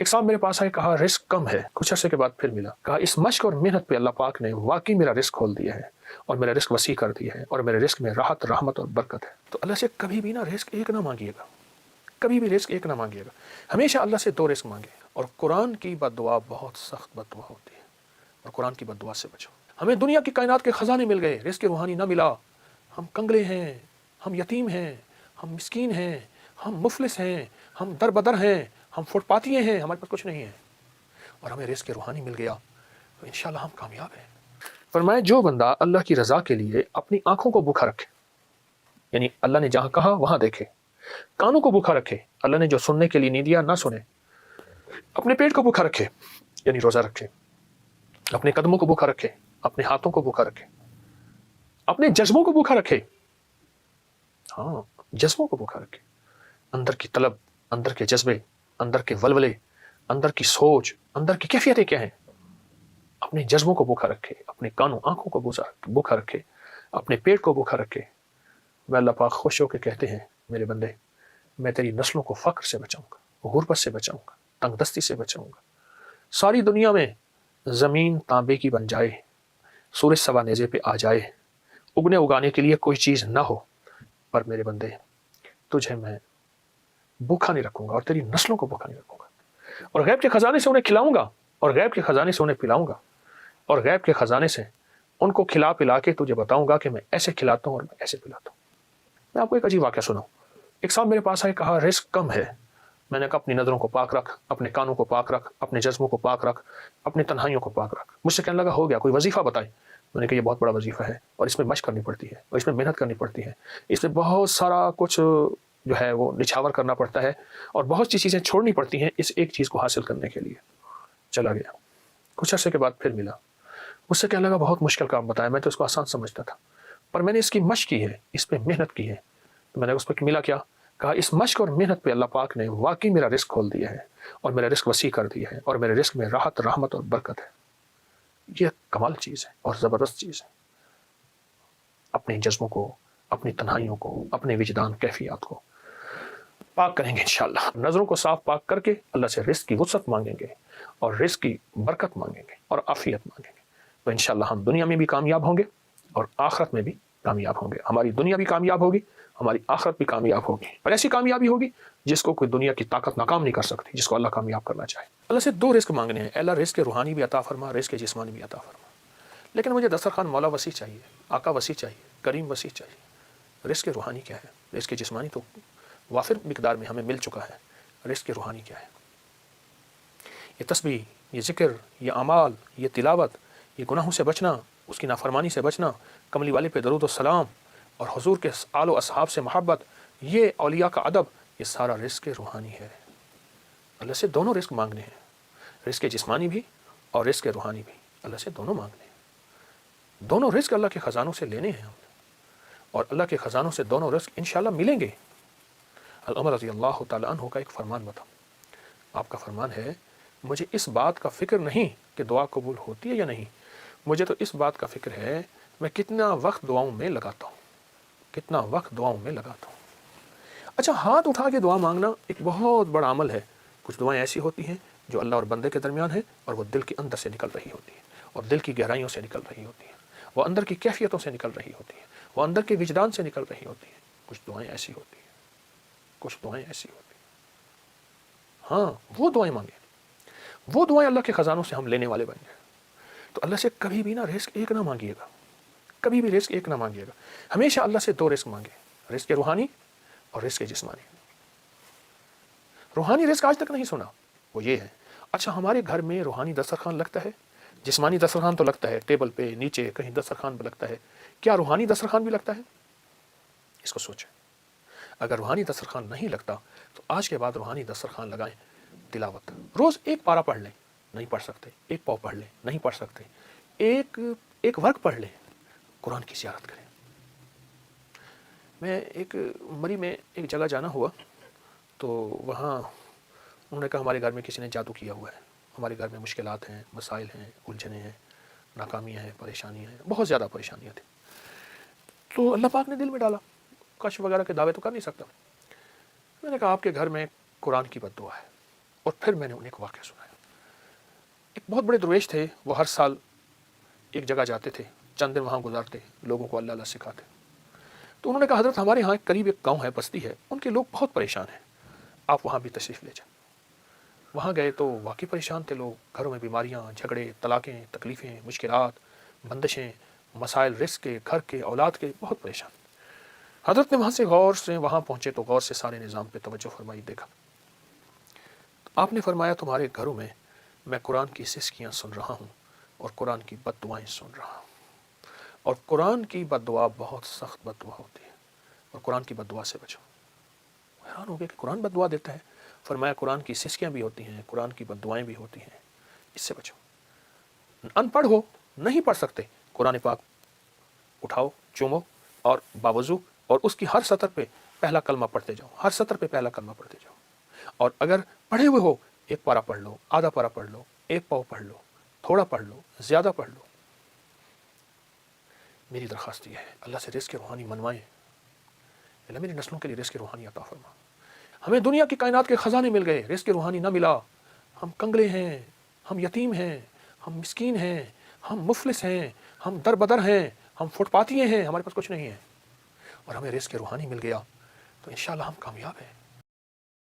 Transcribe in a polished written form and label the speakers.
Speaker 1: ایک صاحب میرے پاس آئے، کہا رزق کم ہے، کچھ عرصے کے بعد پھر ملا، کہا اس مشق اور محنت پہ اللہ پاک نے واقعی میرا رزق کھول دیا ہے اور میرا رزق وسیع کر دیا ہے اور میرے رزق میں راحت، رحمت اور برکت ہے۔ تو اللہ سے کبھی بھی نا رزق ایک نہ مانگیے گا، کبھی بھی رزق ایک نہ مانگیے گا، ہمیشہ اللہ سے دو رزق مانگے۔ اور قرآن کی بد دعا بہت سخت بد دعا ہوتی ہے، اور قرآن کی بد دعا سے بچو۔ ہمیں دنیا کی کائنات کے خزانے مل گئے، رزق روحانی نہ ملا، ہم کنگلے ہیں، ہم یتیم ہیں، ہم مسکین ہیں، ہم مفلس ہیں، ہم در بدر ہیں، ہم فٹ پاتیے ہیں، ہمارے پاس کچھ نہیں ہے، اور ہمیں رزق روحانی مل گیا تو انشاءاللہ ہم کامیاب ہیں۔ فرمائے جو بندہ اللہ کی رضا کے لیے اپنی آنکھوں کو بھوکا رکھے، یعنی اللہ نے جہاں کہا وہاں دیکھے، کانوں کو بھوکا رکھے، اللہ نے جو سننے کے لیے نہیں دیا نہ سنے، اپنے پیٹ کو بھوکا رکھے یعنی روزہ رکھے، اپنے قدموں کو بھوکا رکھے، اپنے ہاتھوں کو بھوکا رکھے، اپنے جذبوں کو بھوکا رکھے، ہاں جذبوں کو بھوکا رکھے، اندر کی طلب، اندر کے جذبے، اندر کے ولولے، اندر کی سوچ، اندر کی کیفیتیں کیا ہیں، اپنے جذبوں کو بھوکا رکھے، اپنے کانوں آنکھوں کو بھوکا رکھے، اپنے پیٹ کو بھوکا رکھے۔ وہ اللہ پاک خوش ہو کے کہتے ہیں میرے بندے میں تیری نسلوں کو فقر سے بچاؤں گا، غربت سے بچاؤں گا، تنگ دستی سے بچاؤں گا، ساری دنیا میں زمین تانبے کی بن جائے، سورج سوا نیزے پہ آ جائے، اگنے اگانے کے لیے کوئی چیز نہ ہو، پر میرے بندے تجھے میں بھوکا نہیں رکھوں گا اور تیری نسلوں کو بھوکا نہیں رکھوں گا، اور غیب کے خزانے سے انہیں کھلاؤں گا، اور غیب کے خزانے سے انہیں پلاؤں گا، اور غیب کے خزانے سے ان کو کھلا پلا کے تجھے بتاؤں گا کہ میں ایسے کھلاتا ہوں اور میں ایسے پلاتا ہوں۔ میں آپ کو ایک عجیب واقعہ سناؤں۔ ایک صاحب میرے پاس آئے، کہا رزق کم ہے، میں نے کہا اپنی نظروں کو پاک رکھ، اپنے کانوں کو پاک رکھ، اپنے جذبوں کو پاک رکھ، اپنی تنہائیوں کو پاک رکھ۔ مجھ سے کہنے لگا ہو گیا، کوئی وظیفہ بتائے۔ میں نے کہا یہ بہت بڑا وظیفہ ہے اور اس میں مشق کرنی پڑتی ہے اور اس میں محنت کرنی پڑتی ہے، اس میں بہت سارا کچھ جو ہے وہ نچھاور کرنا پڑتا ہے اور بہت سی چیزیں چھوڑنی پڑتی ہیں اس ایک چیز کو حاصل کرنے کے لیے۔ چلا گیا، کچھ عرصے کے بعد پھر ملا، مجھ سے کہنے لگا بہت مشکل کام بتایا، میں تو اس کو آسان سمجھتا تھا، پر میں نے اس کی مشق کی ہے، اس پہ محنت کی ہے۔ تو میں نے اس پہ ملا کیا، کہا اس مشق اور محنت پہ اللہ پاک نے واقعی میرا رزق کھول دیا ہے اور میرا رزق وسیع کر دیا ہے اور میرے رزق میں راحت، رحمت اور برکت ہے۔ یہ کمال چیز ہے اور زبردست چیز ہے۔ اپنے جذبوں کو، اپنی تنہائیوں کو، اپنے وجدان کیفیات کو پاک کریں گے انشاءاللہ، نظروں کو صاف پاک کر کے اللہ سے رزق کی وسعت مانگیں گے اور رزق کی برکت مانگیں گے اور عافیت مانگیں گے، تو انشاءاللہ ہم دنیا میں بھی کامیاب ہوں گے اور آخرت میں بھی کامیاب ہوں گے۔ ہماری دنیا بھی کامیاب ہوگی، ہماری آخرت بھی کامیاب ہوگی، اور ایسی کامیابی ہوگی جس کو کوئی دنیا کی طاقت ناکام نہیں کر سکتی، جس کو اللہ کامیاب کرنا چاہے۔ اللہ سے دو رزق مانگنے ہیں، اللہ رزق روحانی بھی عطا فرما، رزق جسمانی بھی عطا فرما، لیکن مجھے دسترخوان مولا وسیع چاہیے، آقا وسیع چاہیے، کریم وسیع چاہیے۔ رزق روحانی کیا ہے؟ رزق جسمانی تو وافر مقدار میں ہمیں مل چکا ہے، رزق روحانی کیا ہے؟ یہ تسبیح، یہ ذکر، یہ اعمال، یہ تلاوت، یہ گناہوں سے بچنا، اس کی نافرمانی سے بچنا، کملی والے پہ درود و سلام اور حضور کے آل و اصحاب سے محبت، یہ اولیاء کا ادب، یہ سارا رزق روحانی ہے۔ اللہ سے دونوں رزق مانگنے ہیں، رزق جسمانی بھی اور رزق روحانی بھی، اللہ سے دونوں مانگنے ہیں۔ دونوں رزق اللہ کے خزانوں سے لینے ہیں ہم نے، اور اللہ کے خزانوں سے دونوں رزق انشاءاللہ ملیں گے۔ عمر رضی اللہ تعالیٰ عنہ کا ایک فرمان بتاؤں، آپ کا فرمان ہے مجھے اس بات کا فکر نہیں کہ دعا قبول ہوتی ہے یا نہیں، مجھے تو اس بات کا فکر ہے میں کتنا وقت دعاؤں میں لگاتا ہوں، کتنا وقت دعاؤں میں لگاتا ہوں۔ اچھا، ہاتھ اٹھا کے دعا مانگنا ایک بہت بڑا عمل ہے۔ کچھ دعائیں ایسی ہوتی ہیں جو اللہ اور بندے کے درمیان ہیں اور وہ دل کے اندر سے نکل رہی ہوتی ہیں اور دل کی گہرائیوں سے نکل رہی ہوتی ہیں، وہ اندر کی کیفیتوں سے نکل رہی ہوتی ہیں، وہ اندر کے وجدان سے نکل رہی ہوتی ہیں۔ کچھ دعائیں ایسی ہوتی ہیں، کچھ دعائیں ایسی ہوتی ہیں، ہاں وہ دعائیں مانگیں، وہ دعائیں اللہ کے خزانوں سے ہم لینے والے بن جائیں۔ تو اللہ سے کبھی بھی نا رزق ایک نہ مانگیے گا، کبھی بھی رزق ایک نہ مانگیے گا، ہمیشہ اللہ سے دو رزق مانگے، رزق روحانی اور رزق جسمانی۔ روحانی رزق آج تک نہیں سنا، وہ یہ ہے۔ اچھا، ہمارے گھر میں روحانی دسترخوان لگتا ہے، جسمانی دسترخوان تو لگتا ہے، ٹیبل پہ نیچے کہیں دسترخوان پہ لگتا ہے، کیا روحانی دسترخوان بھی لگتا ہے؟ اس کو سوچیں۔ اگر روحانی دسترخوان نہیں لگتا تو آج کے بعد روحانی دسترخوان لگائیں۔ تلاوت، روز ایک پارہ پڑھ لیں، نہیں پڑھ سکتے ایک پاؤ پڑھ لیں، نہیں پڑھ سکتے ایک ورق پڑھ لیں، قرآن کی زیارت کریں۔ میں ایک مری میں ایک جگہ جانا ہوا تو وہاں انہوں نے کہا ہمارے گھر میں کسی نے جادو کیا ہوا ہے، ہمارے گھر میں مشکلات ہیں، مسائل ہیں، الجھنیں ہیں، ناکامیاں ہیں، پریشانیاں ہیں، بہت زیادہ پریشانیاں تھیں۔ تو اللہ پاک نے دل میں ڈالا، کشف وغیرہ کے دعوے تو کر نہیں سکتا۔ میں نے کہا آپ کے گھر میں قرآن کی بد دعا ہے، اور پھر میں نے انہیں ایک واقعہ سنایا. ایک بہت بڑے درویش تھے, وہ ہر سال ایک جگہ جاتے تھے, چند دن وہاں گزارتے, لوگوں کو اللہ اللہ سکھاتے. تو انہوں نے کہا حضرت ہمارے یہاں قریب ایک گاؤں ہے, بستی ہے, ان کے لوگ بہت پریشان ہیں, آپ وہاں بھی تشریف لے جائیں. وہاں گئے تو واقعی پریشان تھے لوگ, گھروں میں بیماریاں, جھگڑے, طلاقیں, تکلیفیں, مشکلات, بندشیں, مسائل رزق کے, گھر کے, اولاد کے, بہت پریشان. حضرت نے وہاں سے غور سے وہاں پہنچے تو غور سے سارے نظام پہ توجہ فرمائی, دیکھا. آپ نے فرمایا تمہارے گھروں میں میں قرآن کی سسکیاں سن رہا ہوں اور قرآن کی بد دعائیں سن رہا ہوں, اور قرآن کی بد دعا بہت سخت بد دعا ہوتی ہے, اور قرآن کی بد دعا سے بچو. حیران ہو گئے کہ قرآن بد دعا دیتا ہے. فرمایا قرآن کی سسکیاں بھی ہوتی ہیں, قرآن کی بد دعائیں بھی ہوتی ہیں, اس سے بچو. ان پڑھ ہو, نہیں پڑھ سکتے, قرآن پاک اٹھاؤ, چومو, اور باوضو, اور اس کی ہر سطر پہ پہلا کلمہ پڑھتے جاؤ, ہر سطر پہ پہلا کلمہ پڑھتے جاؤ. اور اگر پڑھے ہوئے ہو, ایک پارہ پڑھ لو, آدھا پارہ پڑھ لو, ایک پاؤ پڑھ لو, تھوڑا پڑھ لو, زیادہ پڑھ لو. میری درخواست یہ ہے, اللہ سے رزق روحانی منوائیں. اللہ میری نسلوں کے لیے رزق روحانی عطا فرما. ہمیں دنیا کی کائنات کے خزانے مل گئے, رزق روحانی نہ ملا. ہم کنگلے ہیں, ہم یتیم ہیں, ہم مسکین ہیں, ہم مفلس ہیں, ہم در بدر ہیں, ہم فٹ پاتیے ہیں, ہمارے پاس کچھ نہیں ہے, اور ہمیں رزق روحانی مل گیا تو انشاءاللہ ہم کامیاب ہیں.